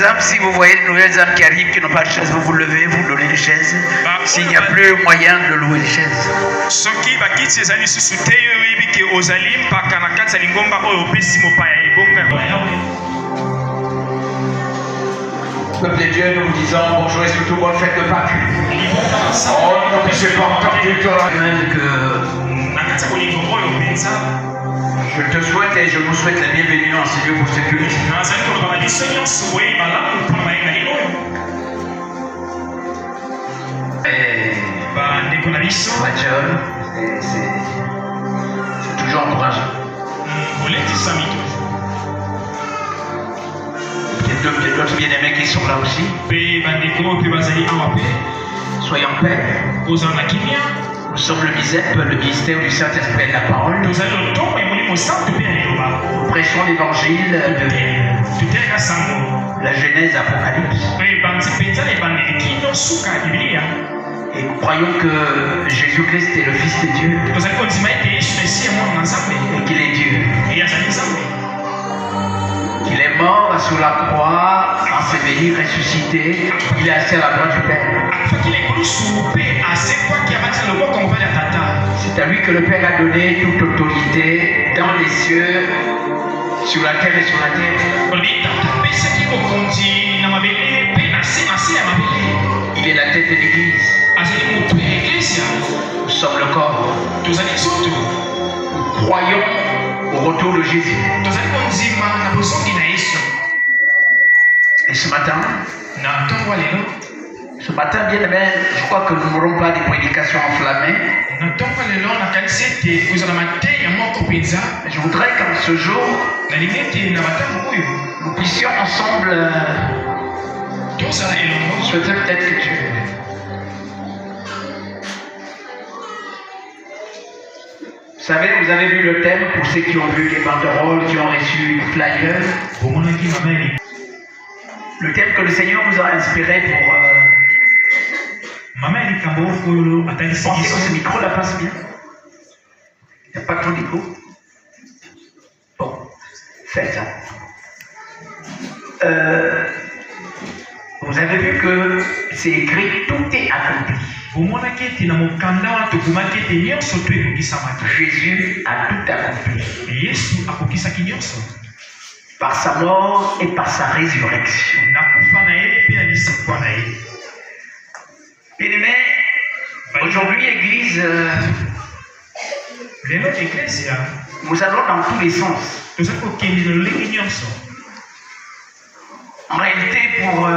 nouvelles âmes, si vous voyez de nouvelles âmes qui arrivent, qui n'ont pas de chaise, vous vous levez, vous donnez les chaises. S'il n'y a plus moyen de louer les chaises. Peuple de Dieu, nous vous disons bonjour et surtout bonne fête de Pâques. Oh, non, mais je n'ai pas entendu que je te souhaite et je vous souhaite la bienvenue en ce lieu pour ce culte. C'est toujours encourageant. Il y a d'autres bien-aimés qui sont là aussi. Soyons en paix. Nous sommes le ministère du Saint-Esprit et de la parole. Nous prêchons l'évangile de la Genèse Apocalypse. Et nous croyons que Jésus-Christ est le Fils de Dieu. Et qu'il est Dieu. Il est mort sur la croix, enseveli, ressuscité. Il est assis à la droite du Père. C'est à lui que le Père a donné toute autorité dans les cieux, sur la terre et sur la terre. Il est la tête de l'Église. Nous sommes le corps. Nous croyons au retour de Jésus. Et ce matin, bien aimé, je crois que nous n'aurons pas des prédications enflammées. Je voudrais qu'en ce jour, nous puissions ensemble souhaiter peut-être que Dieu. Vous savez, vous avez vu le thème pour ceux qui ont vu les banderoles, qui ont reçu les flyers. Le thème que le Seigneur vous a inspiré pour. Pensez que ce micro la passe bien. Il n'y a pas trop d'écho. Bon, faites ça. Vous avez vu que c'est écrit, tout est accompli. Jésus a tout accompli. Par sa mort et par sa résurrection. Bien-aimés, aujourd'hui, Église, nous allons dans tous les sens. En réalité, pour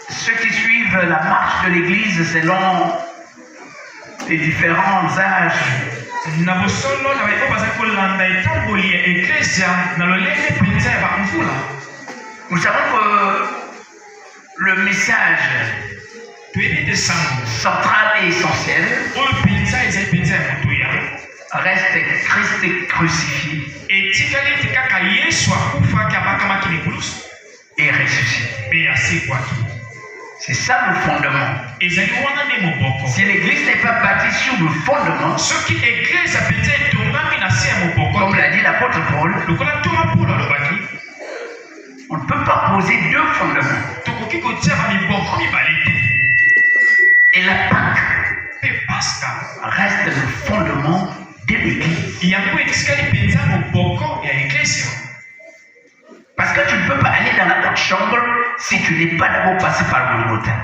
ceux qui suivent la marche de l'Église selon les différents âges, nous savons que le message central et essentiel reste Christ crucifié et ressuscité. C'est ça le fondement. Si l'église n'est pas bâtie sur le fondement, comme l'a dit l'apôtre Paul, on ne peut pas poser deux fondements. Et la Pâque reste le fondement de l'église. Parce que tu ne peux pas aller dans la haute chambre si tu n'es pas d'abord passé par le Golgotha.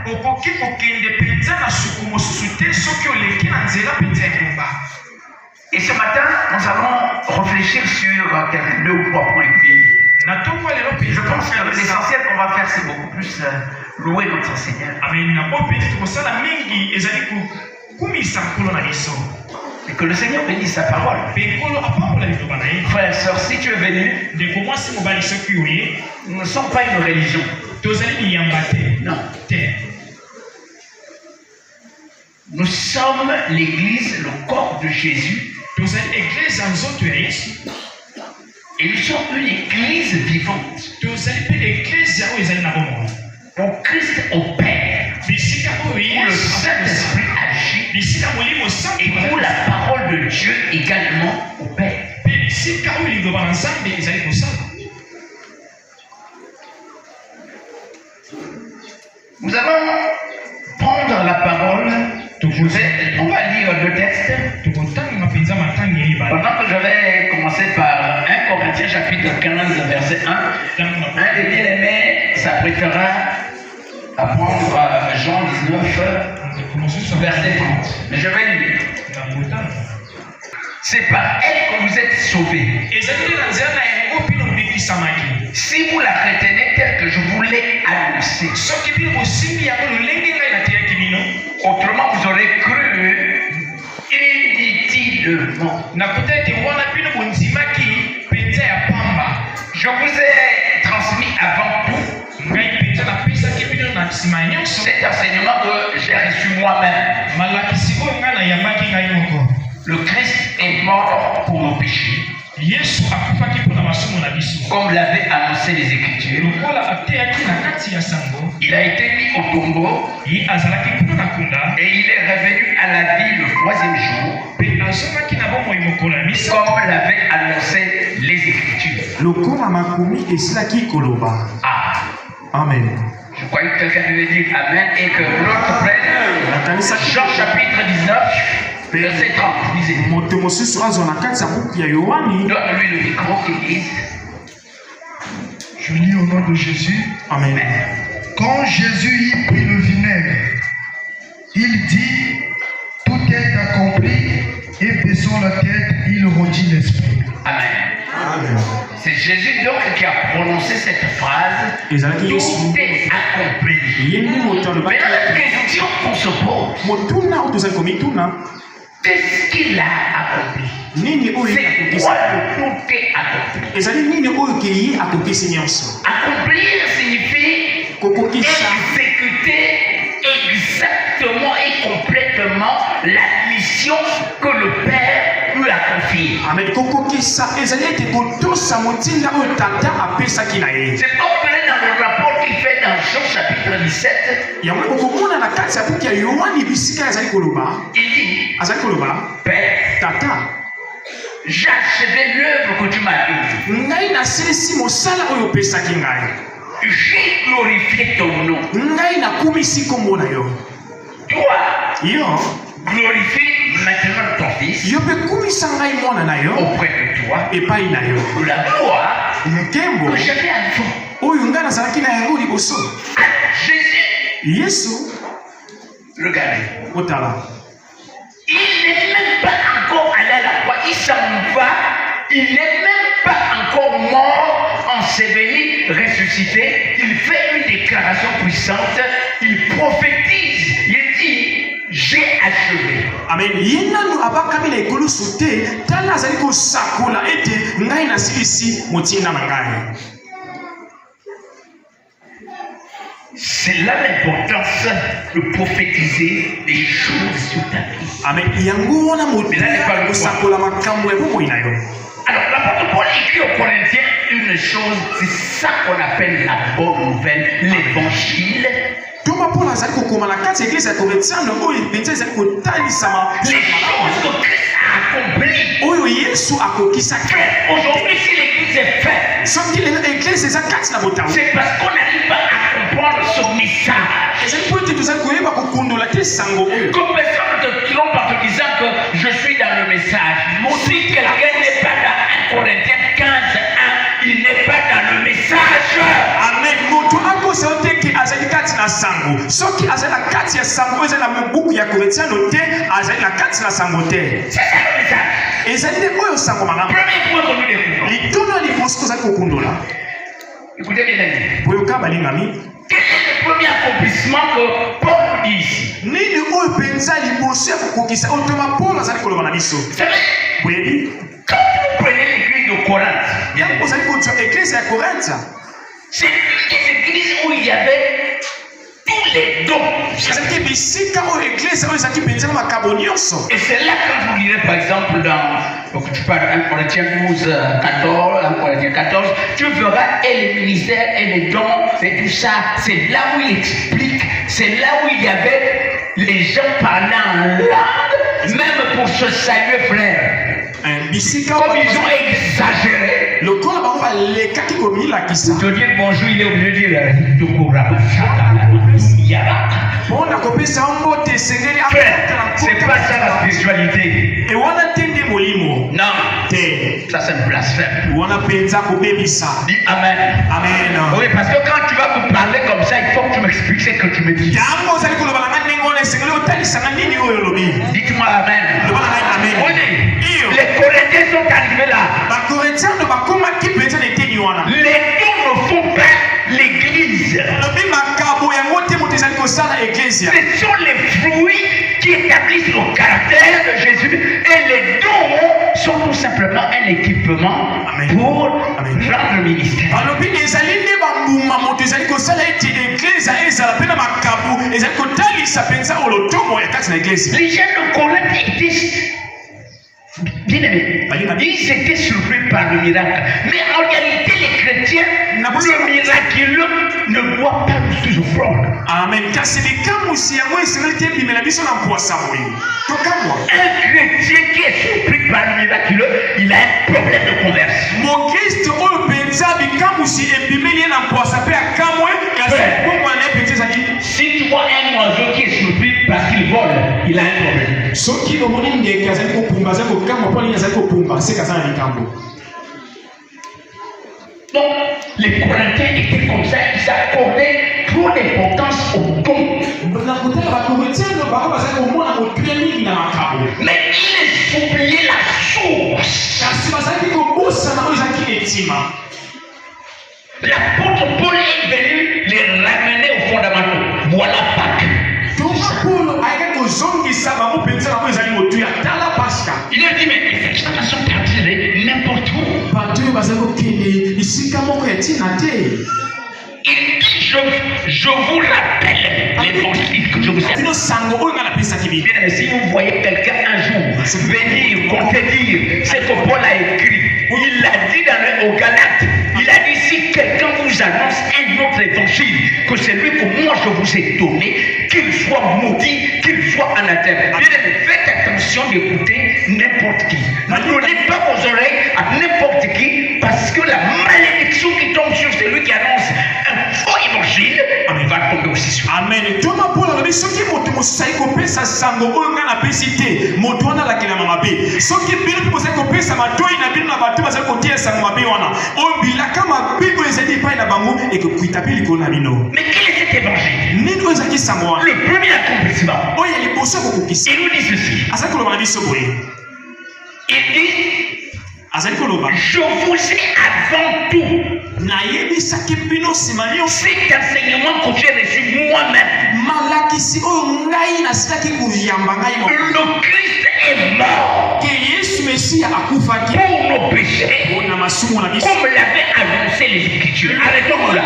Et ce matin, nous allons réfléchir sur deux ou trois points. Je pense que l'essentiel qu'on va faire, c'est beaucoup plus louer notre Seigneur. Et que le Seigneur bénisse sa parole. Frères et sœurs, si tu es venu, nous ne sommes pas une religion. Non. Nous sommes l'Église, le corps de Jésus. Et nous sommes une Église vivante. Où Christ opère, où le Saint-Esprit agit, et où la parole de Dieu également opère. Nous allons prendre la parole. On va lire le texte. Pendant que je vais commencer par 1 Corinthiens chapitre 15 verset 1. Un des bien-aimés s'apprêtera à prendre Jean 19 verset 30. Mais je vais lire. C'est par elle que vous êtes sauvés. Si vous la retenez telle que je vous l'ai annoncé. Autrement, vous aurez cru inutilement. Je vous ai transmis avant tout cet enseignement que j'ai reçu moi-même. Le Christ est mort pour nos péchés, comme l'avaient annoncé les Écritures. Il a été mis au tombeau et il est revenu à la vie le 3e jour, comme l'avaient annoncé les Écritures. Ah. Amen. Je croyais que quelqu'un devait dire Amen et que l'autre prenne Jean chapitre 19. Verset 30, lisez. Donne-lui le micro qu'il lise. Je lis au nom de Jésus. Amen. Quand Jésus y prit le vinaigre, il dit, tout est accompli, et baissant la tête, il redit l'esprit. Amen. Amen. C'est Jésus donc qui a prononcé cette phrase. Tout est accompli. Maintenant, la question qu'on se pose, qu'est-ce qu'il a accompli? C'est quoi le tout est accompli? Accomplir signifie exécuter exactement et complètement la mission que le Père lui a confiée. C'est comme dans le rapport qu'il fait dans Jean chapitre 17. Il dit, Père, j'ai achevé l'œuvre que tu m'as donnée. J'ai glorifié ton nom. Toi, glorifie maintenant ton fils auprès de toi. La gloire que j'avais avant. Jésus, regardez. Il n'est même pas encore allé à la croix. Il s'en va. Il n'est même pas encore mort, enseveli, ressuscité. Il fait une déclaration puissante. Il prophétise. Il dit, j'ai achevé. Amen. C'est là l'importance de prophétiser des choses sur ta vie. Amen. Alors, l'apôtre Paul écrit aux Corinthiens une chose, c'est ça qu'on appelle la bonne nouvelle, l'évangile. Les choses que Christ a accomplies. Aujourd'hui, si l'église est faite, c'est parce qu'on n'arrive pas à comprendre son message. Que personne ne te trompe en te disant que je suis dans le message. Si quelqu'un n'est pas dans 1 Corinthiens 15, 1, il n'est pas dans le message. Amen. C'est ça le message. Premier point que nous découvrons. Écoutez bien, quel est le premier accomplissement que Paul dit ici? Quand vous prenez l'église de Corinthe, c'est une église où il y avait tous les dons. Et c'est là quand vous lirez par exemple dans tu parles 1 Corinthiens 12, 14, 1 Corinthiens 14, tu verras et les ministères et les dons et tout ça. C'est là où il explique, c'est là où il y avait les gens parlant en langue, même pour se saluer frère. Comme ils ont exagéré. Pour dire bonjour, il est obligé de dire c'est pas ça la spiritualité. Non, ça c'est un blasphème. Dis Amen. Amen. Oui, parce que quand tu vas me parler comme ça, il faut que tu m'expliques ce que tu me dis. Dites-moi Amen. Oui, les Corinthiens sont arrivés là. Les dons ne font pas l'église. Ce sont les fruits qui établissent le caractère de Jésus, et les dons sont tout simplement un équipement pour rendre le ministère. Les gens de Corinthe étaient bien aimés. Ils étaient surpris par le miracle. Mais en réalité, les chrétiens, le miraculeux ne voit pas le souffrant. Amen. Un chrétien qui est surpris par le miraculeux, il a un problème de conversion. Si tu vois un oiseau qui est surpris parce qu'il vole, il a un problème. Donc, les Corinthiens étaient comme ça, ils accordaient trop d'importance au don. Mais ils oubliaient la source. L'apôtre Paul est venu les ramener aux fondamentaux. Voilà Pâques. Il a dit, mais effectivement, sont partis n'importe où. Il dit, je vous rappelle l'évangile que je vous ai dit. Si vous voyez quelqu'un un jour venir contredire ce que Paul a écrit, il l'a dit au Galates. Il a dit, si quelqu'un vous annonce un autre évangile que celui que moi je vous ai donné, qu'il soit maudit, qu'il soit anathème. Faites attention d'écouter n'importe qui. Ne donnez pas vos oreilles à n'importe qui, parce que la malédiction qui tombe sur celui qui annonce un faux évangile va tomber aussi sur. Amen. Mais quel est cet évangile? Le premier accomplissement. Il nous dit ceci. Il dit, je vous ai avant tout cet enseignement que j'ai reçu moi-même. Le Christ est mort pour nos péchés, comme l'avaient annoncé les Écritures. Arrêtons là.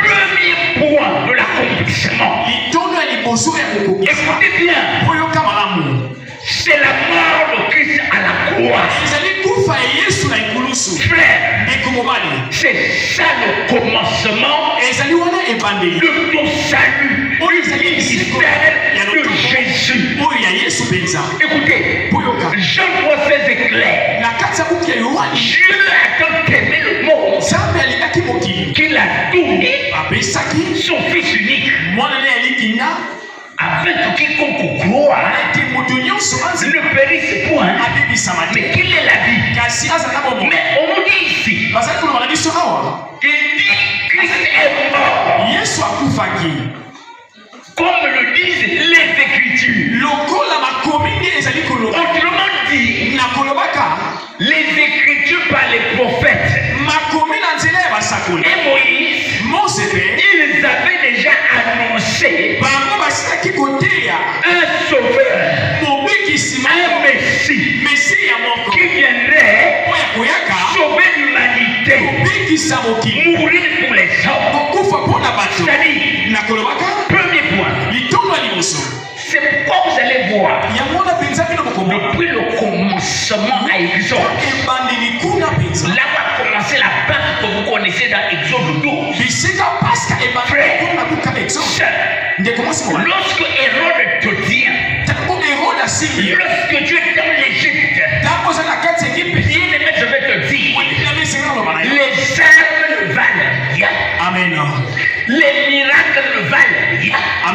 Premier point de l'accomplissement. Écoutez bien. C'est la mort de Christ à la croix. Frère, c'est ça le commencement de ton salut, du ministère de Jésus. Écoutez, Jean voit ses éclairs. Dieu a tant aimé le monde qu'il a donné son Fils unique, afin que quiconque croit ne périsse point, mais qu'il ait la vie. Mais on nous dit ici, il dit Christ est mort, comme le disent les Écritures. Autrement dit, les Écritures par les prophètes et Moïse, ils avaient déjà annoncé un sauveur, un Messie qui viendrait sauver l'humanité, mourir pour les hommes. C'est-à-dire, premier point, c'est pourquoi vous allez voir depuis le commencement à Exode, là va commencer la part que vous connaissez dans Exode 12. Frère, lorsque Hérode te dit, lorsque Dieu est dans l'Égypte, bien aimé, je vais te dire,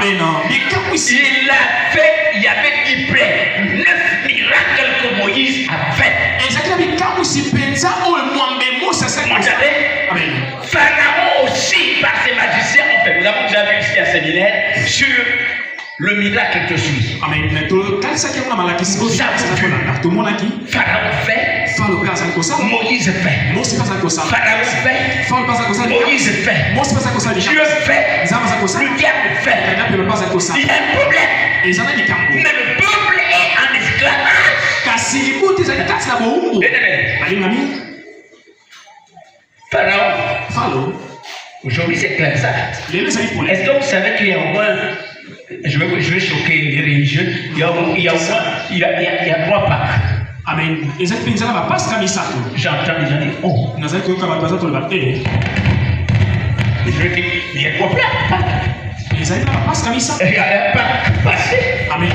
Amen. Il a fait, il y avait du près 9 miracles que Moïse a fait. Amen. Pharaon aussi, par ses magiciens, en fait. Nous avons déjà vu ici à séminaire sur le miracle que suit. Amen. Pharaon fait, Moïse fait. Pharaon fait, Moïse fait. Dieu fait, le diable fait. Il y a un problème. Mais le peuple est en esclavage. Pharaon. Aujourd'hui, c'est clair ça. Est-ce que vous savez qu'il y a au moins, je vais choquer les religieux, il y a 3 Pâques. Amen. J'entends les gens dire, oh. Je vais dire, il y a 3 Pâques. Il y a un Pâques passé. Amen.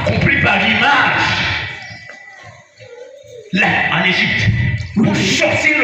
Accompli par l'image. Là, en Égypte. Pour sortir